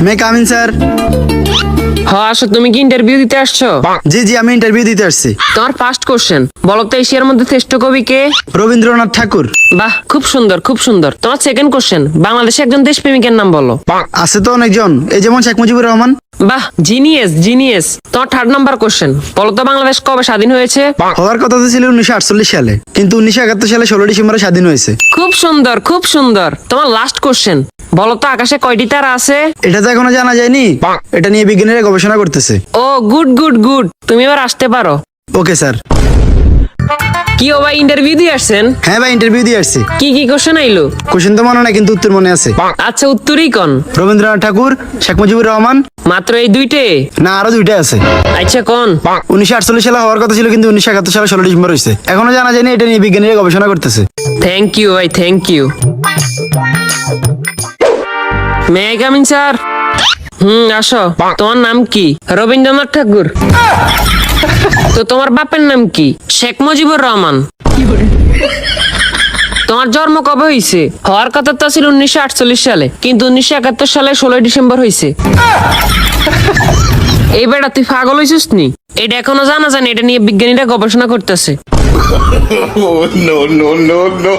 মে come in sir. হ্যাঁ আসো, তুমি কি ইন্টারভিউ দিতে আসছো? জি জি, আমি ইন্টারভিউ দিতে আসছি। তোমার ফার্স্ট কোশ্চেন, বলো তো এশিয়ার মধ্যে শ্রেষ্ঠ কবি কে? রবীন্দ্রনাথ ঠাকুর। বাহ, খুব সুন্দর খুব সুন্দর। তোমার সেকেন্ড কোশ্চেন, বাংলাদেশে একজন দেশপ্রেমিকের নাম বলো। আছে তো অনেকজন, এই যেমন শেখ মুজিবুর রহমান। বাহ, জিনিয়াস জিনিয়াস। তোমার থার্ড নাম্বার কোশ্চেন, বলো তো বাংলাদেশ কবে স্বাধীন হয়েছে? হওয়ার কথা তো ছিল 1948 সালে, কিন্তু 1971 সালে 16 ডিসেম্বরে স্বাধীন হয়েছে। খুব সুন্দর খুব সুন্দর। তোমার লাস্ট কোশ্চেন, বলো তো আকাশে কয়টি তারা আছে? এটা তো এখনো জানা যায়নি, এটা নিয়ে বিজ্ঞানীরা গবেষণা করতেছে। ও গুড গুড গুড, তুমি এবার আসতে পারো। Okay sir. কি ও ভাই, ইন্টারভিউ দিয়ে আসছেন? হ্যাঁ ভাই, ইন্টারভিউ দিয়ে আসছি। কি কি কোশ্চেন আইলো? কোশ্চেন তো মনে নাই, কিন্তু উত্তর মনে আছে। আচ্ছা, উত্তরই কোন? রবীন্দ্রনাথ ঠাকুর, শেখ মুজিবুর রহমান। মাত্র এই দুইটে? না, আরো দুইটা আছে। আচ্ছা কোন? 1948 সালে হওয়ার কথা ছিল, কিন্তু 1971 সালে 16 ডিসেম্বর হয়েছে। এখনো জানা যায়নি, এটা নিয়ে বিজ্ঞানীরা গবেষণা করতেছে। থ্যাংক ইউ ভাই, thank you. May I coming sir? আসো। তোমার নাম কি? রবীন্দ্রনাথ ঠাকুর। তো তোমার বাপের নাম কি? শেখ মুজিবুর রহমান। তোমার জন্ম কবে হয়েছে? হওয়ার কথা তো ছিল 1948 সালে, কিন্তু 1971 সালে 16 ডিসেম্বর হয়েছে। এই বেটা, তুই পাগল হয়েছিস নি? এটা এখনো জানা যায় না, এটা নিয়ে বিজ্ঞানীরা গবেষণা করতেছে। Oh, no, no, no, no.